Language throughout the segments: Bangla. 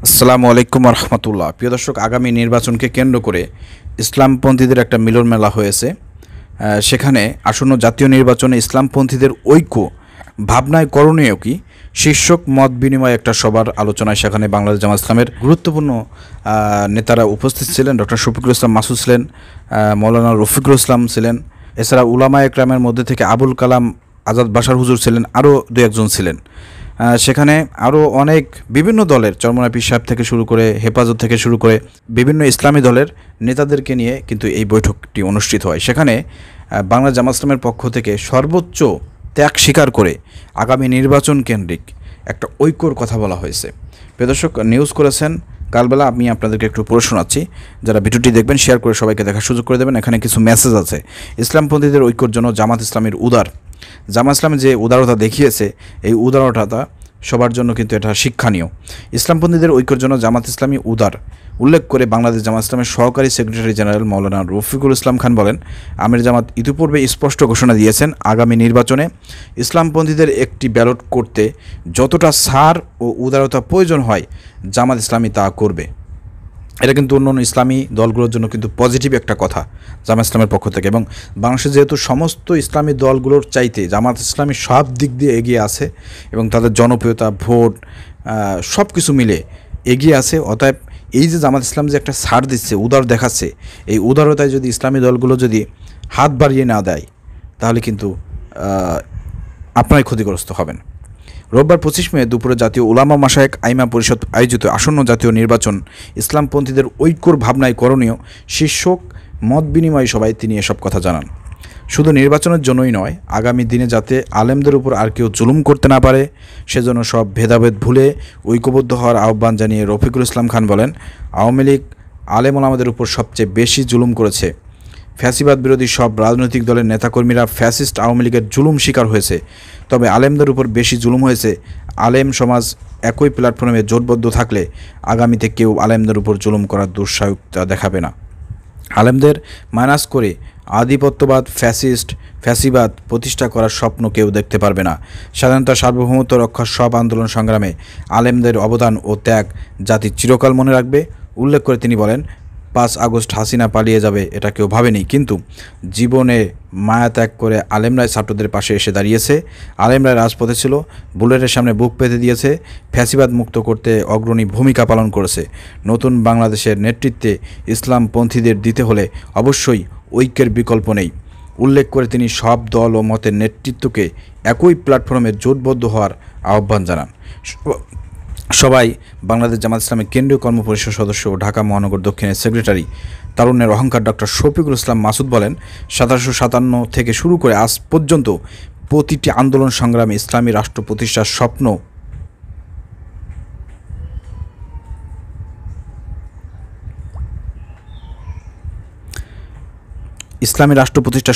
আসসালামু আলাইকুম রহমতুল্লাহ। প্রিয় দর্শক, আগামী নির্বাচনকে কেন্দ্র করে ইসলামপন্থীদের একটা মিলন মেলা হয়েছে। সেখানে আসন্ন জাতীয় নির্বাচনে ইসলামপন্থীদের ঐক্য ভাবনায় করণীয় কি শীর্ষক মত বিনিময় একটা সবার আলোচনায় সেখানে বাংলাদেশ জামাত ইসলামের গুরুত্বপূর্ণ নেতারা উপস্থিত ছিলেন। ডক্টর শফিকুল ইসলাম মাসুদ ছিলেন, মৌলানা রফিকুল ইসলাম ছিলেন, এছাড়া উলামা একরামের মধ্যে থেকে আবুল কালাম আজাদ বাশার হুজুর ছিলেন, আরও দু একজন ছিলেন। সেখানে আরও অনেক বিভিন্ন দলের চরমোনাই পীর সাহেব থেকে শুরু করে হেফাজত থেকে শুরু করে বিভিন্ন ইসলামী দলের নেতাদেরকে নিয়ে কিন্তু এই বৈঠকটি অনুষ্ঠিত হয়। সেখানে বাংলা জামাত ইসলামের পক্ষ থেকে সর্বোচ্চ ত্যাগ স্বীকার করে আগামী নির্বাচন কেন্দ্রিক একটা ঐক্যর কথা বলা হয়েছে। প্রিয় দর্শক, নিউজ করেছেন কালবেলা। আমি আপনাদেরকে একটু পড়ে শোনাচ্ছি। যারা ভিডিওটি দেখবেন শেয়ার করে সবাইকে দেখার সুযোগ করে দেবেন। এখানে কিছু মেসেজ আছে। ইসলামপন্থীদের ঐক্যর জন্য জামাত ইসলামের জামাত ইসলামের যে উদারতা দেখিয়েছে, এই উদারতা সবার জন্য কিন্তু এটা শিক্ষণীয়। ইসলামপন্থীদের ঐক্যর জন্য জামাত ইসলামী উদার উল্লেখ করে বাংলাদেশ জামাত ইসলামের সহকারী সেক্রেটারি জেনারেল মৌলানা রফিকুল ইসলাম খান বলেন, আমির জামাত ইতিপূর্বে স্পষ্ট ঘোষণা দিয়েছেন, আগামী নির্বাচনে ইসলামপন্থীদের একটি ব্যালট করতে যতটা ছাড় ও উদারতা প্রয়োজন হয় জামাত ইসলামী তা করবে। এটা কিন্তু অন্য ইসলামী দলগুলোর জন্য কিন্তু পজিটিভ একটা কথা জামাত ইসলামের পক্ষ থেকে। এবং বাংলাদেশে যেহেতু সমস্ত ইসলামী দলগুলোর চাইতে জামাত ইসলামী সব দিক দিয়ে এগিয়ে আছে এবং তাদের জনপ্রিয়তা, ভোট সব কিছু মিলে এগিয়ে আছে, অতএব এই যে জামাত ইসলাম যে একটা ছাড় দিচ্ছে, উদার দেখাচ্ছে, এই উদারতায় যদি ইসলামী দলগুলো যদি হাত বাড়িয়ে না দেয় তাহলে কিন্তু আপনারাই ক্ষতিগ্রস্ত হবেন। রোববার 25 মে দুপুরে জাতীয় উলামা মাশায়েখ আইমা পরিষদ আয়োজিত আসন্ন জাতীয় নির্বাচন ইসলামপন্থীদের ঐক্যর ভাবনায় করণীয় শীর্ষক মত বিনিময় সভায় তিনি এসব কথা জানান। শুধু নির্বাচনের জন্যই নয়, আগামী দিনে যাতে আলেমদের উপর আর কেউ জুলুম করতে না পারে সেজন্য সব ভেদাভেদ ভুলে ঐক্যবদ্ধ হওয়ার আহ্বান জানিয়ে রফিকুল ইসলাম খান বলেন, আওয়ামী লীগ আলেম ওলামাদের উপর সবচেয়ে বেশি জুলুম করেছে। ফ্যাসিবাদ বিরোধী সব রাজনৈতিক দলের নেতাকর্মীরা ফ্যাসিস্ট আওয়ামী লীগের জুলুম শিকার হয়েছে, তবে আলেমদের উপর বেশি জুলুম হয়েছে। আলেম সমাজ একই প্ল্যাটফর্মে জোটবদ্ধ থাকলে আগামীতে কেউ আলেমদের উপর জুলুম করার দুঃসাহসিকতা দেখাবে না। আলেমদের মাইনাস করে আধিপত্যবাদ, ফ্যাসিবাদ প্রতিষ্ঠা করার স্বপ্ন কেউ দেখতে পারবে না। স্বাধীনতা, সার্বভৌমত্ব রক্ষার সব আন্দোলন সংগ্রামে আলেমদের অবদান ও ত্যাগ জাতি চিরকাল মনে রাখবে। উল্লেখ করে তিনি বলেন, 5 আগস্ট হাসিনা পালিয়ে যাবে এটা কেউ ভাবেনি, কিন্তু জীবনে মায়া ত্যাগ করে আলেমরাই ছাত্রদের পাশে এসে দাঁড়িয়েছে। আলেমরাই রাজপথে ছিল, বুলেটের সামনে বুক পেতে দিয়েছে, ফ্যাসিবাদ মুক্ত করতে অগ্রণী ভূমিকা পালন করেছে। নতুন বাংলাদেশের নেতৃত্বে ইসলামপন্থীদের দিতে হলে অবশ্যই ঐক্যের বিকল্প নেই। উল্লেখ করে তিনি সব দল ও মতের নেতৃত্বকে একই প্ল্যাটফর্মে জোটবদ্ধ হওয়ার আহ্বান জানান। সবাই বাংলাদেশ জামাত ইসলামের কেন্দ্রীয় কর্মপরিষদ সদস্য ও ঢাকা মহানগর দক্ষিণের সেক্রেটারি তারুণ্যের অহংকার ডক্টর শফিকুল ইসলাম মাসুদ বলেন, 1757 থেকে শুরু করে আজ পর্যন্ত প্রতিটি আন্দোলন সংগ্রামে ইসলামী রাষ্ট্র প্রতিষ্ঠার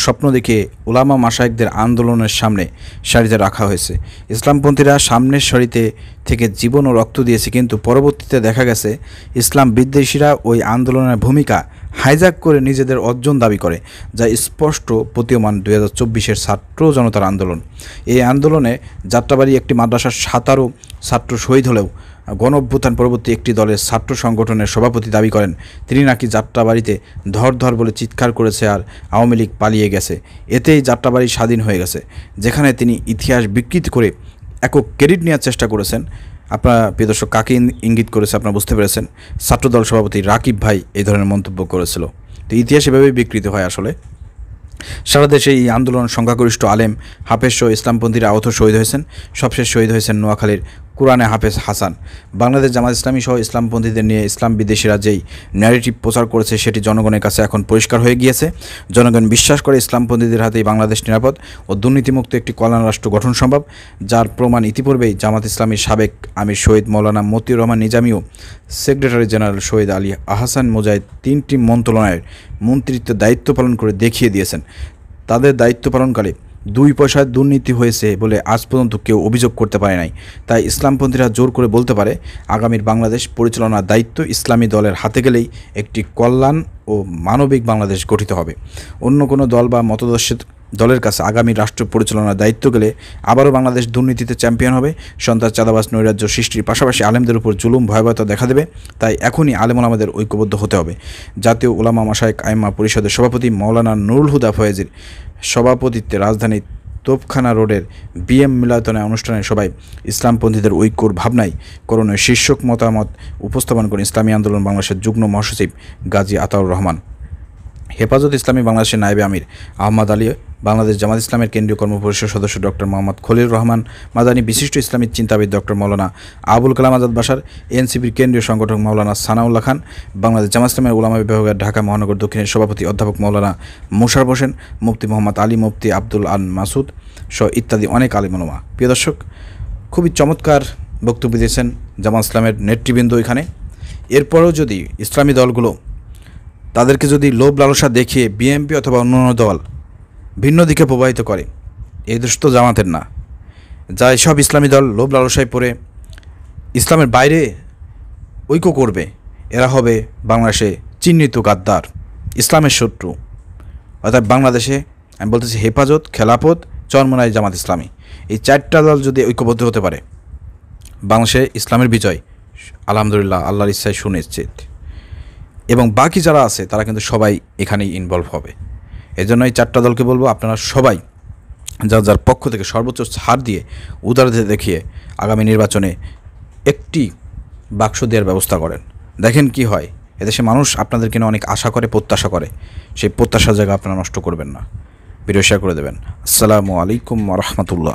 স্বপ্ন দেখে উলামা মাশায়েখদের আন্দোলনের সামনে সারিতে রাখা হয়েছে। ইসলামপন্থীরা সামনের সারিতে থেকে জীবন ও রক্ত দিয়েছে, কিন্তু পরবর্তীতে দেখা গেছে ইসলাম বিদ্বেষীরা ওই আন্দোলনের ভূমিকা হাইজ্যাক করে নিজেদের অর্জন দাবি করে, যা স্পষ্ট প্রতীয়মান 2024-এর ছাত্র জনতার আন্দোলন। এই আন্দোলনে যাত্রাবাড়ি একটি মাদ্রাসার 17 ছাত্র শহীদ হলেও গণঅভ্যুত্থান পরবর্তী একটি দলের ছাত্র সংগঠনের সভাপতি দাবি করেন তিনি নাকি যাত্রাবাড়িতে ধর বলে চিৎকার করেছে আর আওয়ামী লীগ পালিয়ে গেছে, এতেই যাত্রাবাড়ি স্বাধীন হয়ে গেছে। যেখানে তিনি ইতিহাস বিকৃত করে একক ক্রেডিট নেওয়ার চেষ্টা করেছেন। আপনারা প্রিয় দর্শক, কাকে ইঙ্গিত করেছে আপনারা বুঝতে পেরেছেন। ছাত্রদল সভাপতি রাকিব ভাই এই ধরনের মন্তব্য করেছিল। তো ইতিহাস এভাবেই বিকৃত হয় আসলে। সারা দেশে এই আন্দোলন সংখ্যাগরিষ্ঠ আলেম, হাফেজ সহ ইসলামপন্থীরা আহত শহীদ হয়েছেন। সবশেষ শহীদ হয়েছেন নোয়াখালীর কুরআনে হাফেজ হাসান। বাংলাদেশ জামাত ইসলামী সহ ইসলামপন্থীদের নিয়ে ইসলাম বিদ্বেষীরা যেই ন্যারেটিভ প্রচার করেছে সেটি জনগণের কাছে এখন পরিষ্কার হয়ে গিয়েছে। জনগণ বিশ্বাস করে ইসলামপন্থীদের হাতেই বাংলাদেশ নিরাপদ ও দুর্নীতিমুক্ত একটি কল্যাণ রাষ্ট্র গঠন সম্ভব, যার প্রমাণ ইতিপূর্বেই জামাত ইসলামীর সাবেক আমির শহীদ মৌলানা মতিউর রহমান নিজামী ও সেক্রেটারি জেনারেল শহীদ আলী আহসান মুজাহিদ 3টি মন্ত্রণালয়ের মন্ত্রিত্বের দায়িত্ব পালন করে দেখিয়ে দিয়েছেন। তাদের দায়িত্ব পালনকালে 2 পয়সায় দুর্নীতি হয়েছে বলে আজ পর্যন্ত কেউ অভিযোগ করতে পারে নাই। তাই ইসলামপন্থীরা জোর করে বলতে পারে, আগামীর বাংলাদেশ পরিচালনার দায়িত্ব ইসলামী দলের হাতে গেলেই একটি কল্যাণ ও মানবিক বাংলাদেশ গঠিত হবে। অন্য কোনো দল বা মতাদর্শের দলের কাছে আগামী রাষ্ট্র পরিচালনার দায়িত্ব গেলে আবারও বাংলাদেশ দুর্নীতিতে চ্যাম্পিয়ন হবে, সন্ত্রাস, চাঁদাবাজ, নৈরাজ্য সৃষ্টির পাশাপাশি আলেমদের উপর জুলুম, ভয়াবহতা দেখা দেবে। তাই এখনই আলেম ওলামাদের ঐক্যবদ্ধ হতে হবে। জাতীয় উলামা মাশায়েখ আইম্মা পরিষদের সভাপতি মাওলানা নুরুল হুদা ফয়েজীর সভাপতিত্বে রাজধানীর তোপখানা রোডের বিএম মিলায়তনে অনুষ্ঠানে সবাই ইসলামপন্থীদের ঐক্যর ভাবনায় করণীয় শীর্ষক মতামত উপস্থাপন করেন ইসলামী আন্দোলন বাংলাদেশের যুগ্ম মহাসচিব গাজী আতাউর রহমান। হেফাজত ইসলামী বাংলাদেশের নায়েবে আমির আহমদ আলী, বাংলাদেশ জামাত ইসলামের কেন্দ্রীয় কর্মপরিষদ সদস্য ডক্টর মোহাম্মদ খলিল রহমান মাদানী, বিশিষ্ট ইসলামিক চিন্তাবিদ ডক্টর মৌলানা আবুল কালাম আজাদ বাশার, এনসিপির কেন্দ্রীয় সংগঠক মাওলানা সানাউল্লাহ খান, বাংলাদেশ জামাত ইসলামের উলামা বিভাগের ঢাকা মহানগর দক্ষিণের সভাপতি অধ্যাপক মাওলানা মোশাররফ হোসেন, মুফতি মোহাম্মদ আলী, মুফতি আব্দুল আন মাসুদ সহ ইত্যাদি অনেক আলিম উলামা। প্রিয় দর্শক, খুবই চমৎকার বক্তব্য দিয়েছেন জামাত ইসলামের নেতৃবৃন্দ এখানে। এরপরও যদি ইসলামী দলগুলো তাদেরকে যদি লোভ লালসা দেখিয়ে বিএনপি অথবা অন্যান্য দল ভিন্ন দিকে প্রবাহিত করে, এই দোষ তো জামাতের না। যা এসব ইসলামী দল লোভ লালসায় পড়ে ইসলামের বাইরে ঐক্য করবে, এরা হবে বাংলাদেশে চিহ্নিত গাদ্দার, ইসলামের শত্রু। অর্থাৎ বাংলাদেশে আমি বলতেছি হেফাজত, খেলাফত, চরমোনাই, জামাত ইসলামী, এই চারটা দল যদি ঐক্যবদ্ধ হতে পারে, বাংলাদেশে ইসলামের বিজয় আলহামদুলিল্লাহ আল্লাহর ইচ্ছায় সুনিশ্চিত। এবং বাকি যারা আছে তারা কিন্তু সবাই এখানেই ইনভলভ হবে। এজন্য এই চারটা দলকে বলবো, আপনারা সবাই যার যার পক্ষ থেকে সর্বোচ্চ ছাড় দিয়ে, উদারতা দেখিয়ে আগামী নির্বাচনে একটি বাক্স দেওয়ার ব্যবস্থা করেন। দেখেন কি হয়। এদেশে মানুষ আপনাদেরকে নিয়ে অনেক আশা করে, প্রত্যাশা করে। সেই প্রত্যাশার জায়গা আপনারা নষ্ট করবেন না। ভিডিও শেয়ার করে দেবেন। আসসালামু আলাইকুম ওয়া রাহমাতুল্লাহ।